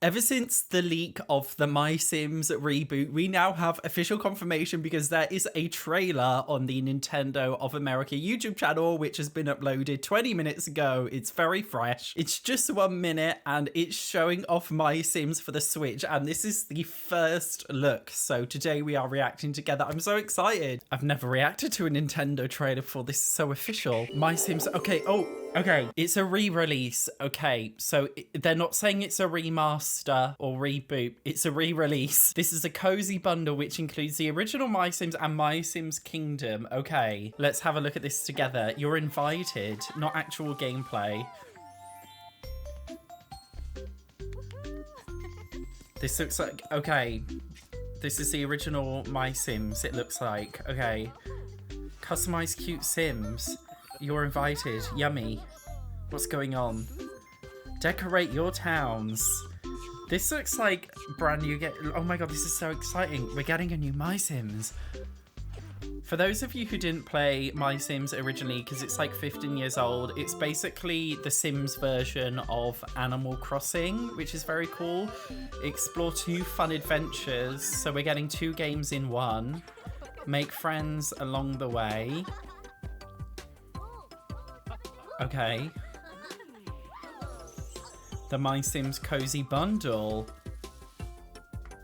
Ever since the leak of the MySims reboot, we now have official confirmation because there is a trailer on the Nintendo of America YouTube channel, which has been uploaded 20 minutes ago. It's very fresh. It's just 1 minute and it's showing off MySims for the Switch. And this is the first look. So today we are reacting together. I'm so excited. I've never reacted to a Nintendo trailer before. This is so official. MySims. Okay. Oh, okay. It's a re-release. Okay. So they're not saying it's a remaster or reboot. It's a re-release. This is a cozy bundle which includes the original MySims and MySims Kingdom. Okay, let's have a look at this together. You're invited, not actual gameplay. This looks like, okay, this is the original MySims, it looks like. Okay, customize cute Sims. You're invited. Yummy. What's going on? Decorate your towns. This looks like brand new. Oh my god, this is so exciting. We're getting a new MySims. For those of you who didn't play MySims originally, because it's like 15 years old, it's basically the Sims version of Animal Crossing, which is very cool. Explore 2 fun adventures. So we're getting 2 games in one. Make friends along the way. Okay. The MySims Cozy Bundle.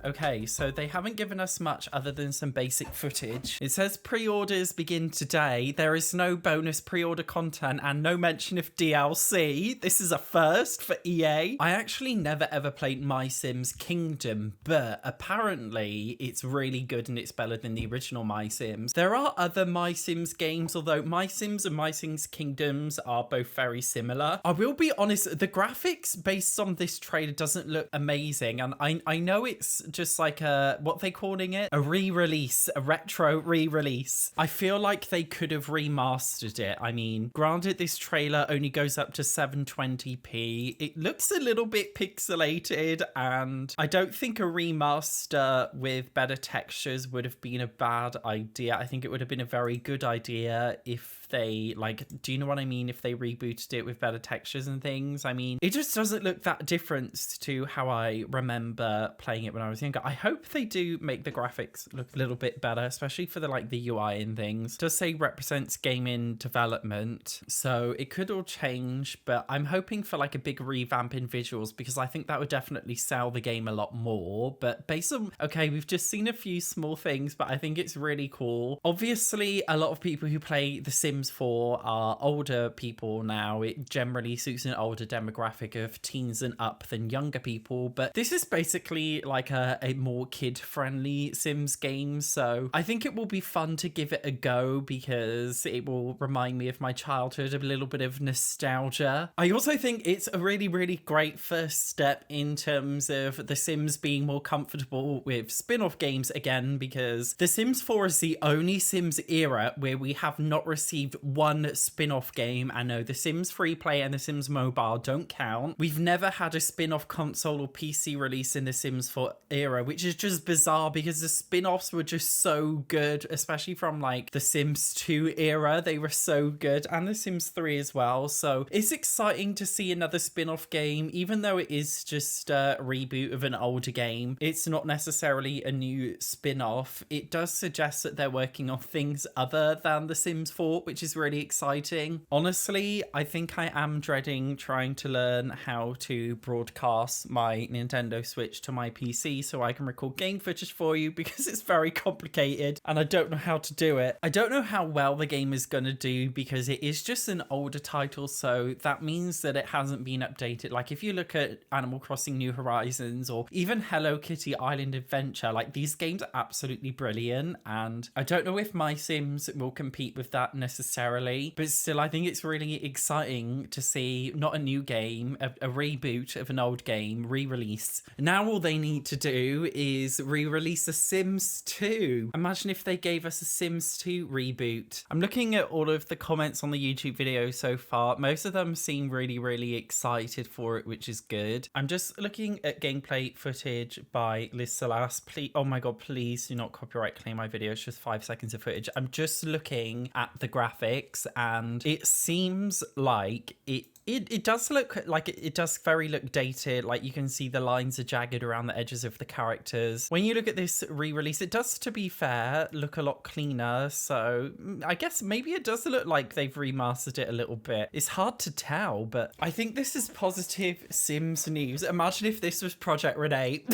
Okay, so they haven't given us much other than some basic footage. It says pre-orders begin today. There is no bonus pre-order content and no mention of DLC. This is a first for EA. I actually never ever played MySims Kingdom, but apparently it's really good and it's better than the original MySims. There are other MySims games, although MySims and MySims Kingdoms are both very similar. I will be honest, the graphics based on this trailer doesn't look amazing, and I know it's just like a, what they calling it? A re-release, a retro re-release. I feel like they could have remastered it. I mean, granted this trailer only goes up to 720p. It looks a little bit pixelated and I don't think a remaster with better textures would have been a bad idea. I think it would have been a very good idea if they, like, do you know what I mean? If they rebooted it with better textures and things. I mean, it just doesn't look that different to how I remember playing it when I was younger. I hope they do make the graphics look a little bit better, especially for the like the UI and things. It does say represents gaming development, so it could all change, but I'm hoping for like a big revamp in visuals because I think that would definitely sell the game a lot more. But based on, okay, we've just seen a few small things, but I think it's really cool. Obviously, a lot of people who play The Sims 4 are older people now. It generally suits an older demographic of teens and up than younger people, but this is basically like a more kid-friendly Sims game, so I think it will be fun to give it a go because it will remind me of my childhood, a little bit of nostalgia. I also think it's a really, really great first step in terms of The Sims being more comfortable with spin-off games again, because The Sims 4 is the only Sims era where we have not received one spin-off game. I know The Sims Free Play and The Sims Mobile don't count. We've never had a spin-off console or PC release in The Sims 4 era, which is just bizarre because the spin-offs were just so good, especially from like the Sims 2 era. They were so good, and the Sims 3 as well. So it's exciting to see another spin-off game, even though it is just a reboot of an older game. It's not necessarily a new spin-off. It does suggest that they're working on things other than the Sims 4, which is really exciting. Honestly, I think I am dreading trying to learn how to broadcast my Nintendo Switch to my PC so I can record game footage for you, because it's very complicated and I don't know how to do it. I don't know how well the game is going to do because it is just an older title, so that means that it hasn't been updated. Like if you look at Animal Crossing New Horizons or even Hello Kitty Island Adventure, like these games are absolutely brilliant, and I don't know if MySims will compete with that necessarily, but still I think it's really exciting to see not a new game, a reboot of an old game, re-release. Now all they need to do is re-release a Sims 2. Imagine if they gave us a Sims 2 reboot. I'm looking at all of the comments on the YouTube video so far. Most of them seem really, really excited for it, which is good. I'm just looking at gameplay footage by Liz Salas. Please, oh my god, please do not copyright claim my video. It's just 5 seconds of footage. I'm just looking at the graphics and it seems like it It does look like it does very look dated. Like you can see the lines are jagged around the edges of the characters. When you look at this re-release, it does, to be fair, look a lot cleaner. So I guess maybe it does look like they've remastered it a little bit. It's hard to tell, but I think this is positive Sims news. Imagine if this was Project Renee.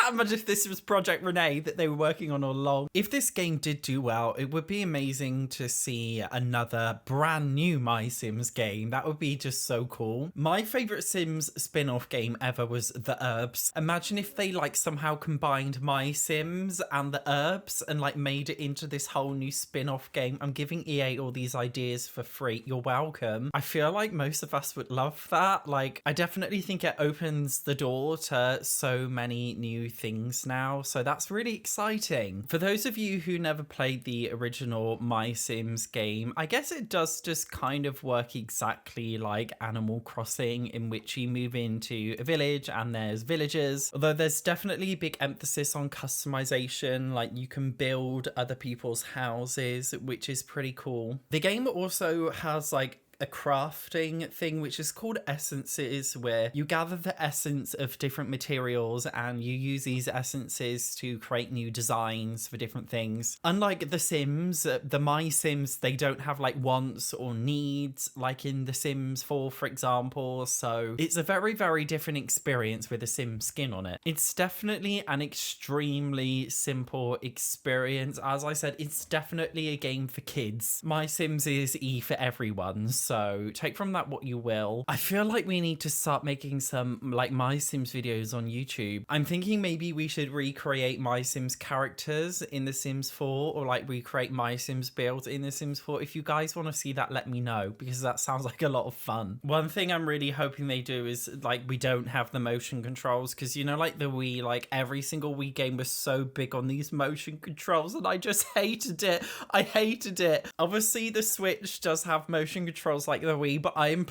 Imagine if this was Project Renee that they were working on all along. If this game did do well, it would be amazing to see another brand new MySims game. That would be just so cool. My favorite Sims spin-off game ever was The Herbs. Imagine if they like somehow combined MySims and The Herbs and like made it into this whole new spin-off game. I'm giving EA all these ideas for free. You're welcome. I feel like most of us would love that. Like, I definitely think it opens the door to so many new things now. So that's really exciting. For those of you who never played the original MySims game, I guess it does just kind of work exactly like Animal Crossing, in which you move into a village and there's villagers. Although there's definitely a big emphasis on customization, like you can build other people's houses, which is pretty cool. The game also has like a crafting thing which is called essences, where you gather the essence of different materials and you use these essences to create new designs for different things. Unlike the Sims, the MySims, they don't have like wants or needs like in the Sims 4, for example, so it's a very, very different experience with a Sim skin on it. It's definitely an extremely simple experience. As I said, it's definitely a game for kids. MySims is E for everyone, so take from that what you will. I feel like we need to start making some like MySims videos on YouTube. I'm thinking maybe we should recreate MySims characters in The Sims 4, or like recreate MySims builds in The Sims 4. If you guys want to see that, let me know, because that sounds like a lot of fun. One thing I'm really hoping they do is like we don't have the motion controls, because you know, like the Wii, like every single Wii game was so big on these motion controls and I just hated it. I hated it. Obviously the Switch does have motion controls like the Wii, but I'm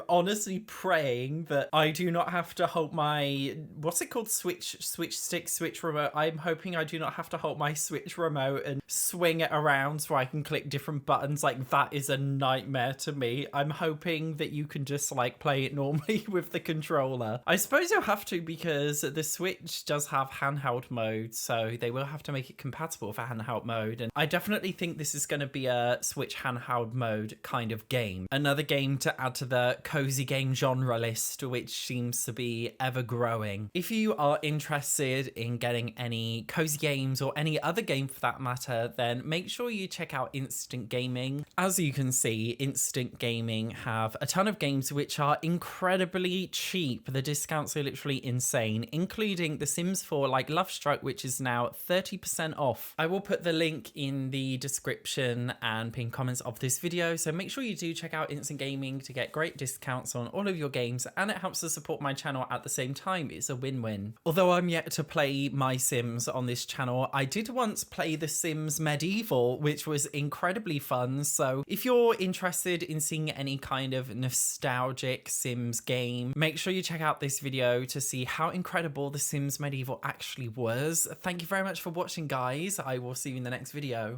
honestly praying that I do not have to hold my, what's it called, Switch stick, Switch remote. I'm hoping I do not have to hold my Switch remote and swing it around so I can click different buttons. Like that is a nightmare to me. I'm hoping that you can just like play it normally with the controller. I suppose you'll have to, because the Switch does have handheld mode, so they will have to make it compatible for handheld mode. And I definitely think this is going to be a Switch handheld mode kind of game. Another game to add to the cozy game genre list, which seems to be ever growing. If you are interested in getting any cozy games, or any other game for that matter, then make sure you check out Instant Gaming. As you can see, Instant Gaming have a ton of games which are incredibly cheap. The discounts are literally insane, including The Sims 4, like Love Struck, which is now 30% off. I will put the link in the description and pinned comments of this video, so make sure you do check out Instant Gaming to get great discounts on all of your games, and it helps to support my channel at the same time. It's a win-win. Although I'm yet to play MySims on this channel, I did once play The Sims Medieval, which was incredibly fun. So if you're interested in seeing any kind of nostalgic Sims game, make sure you check out this video to see how incredible The Sims Medieval actually was. Thank you very much for watching, guys. I will see you in the next video.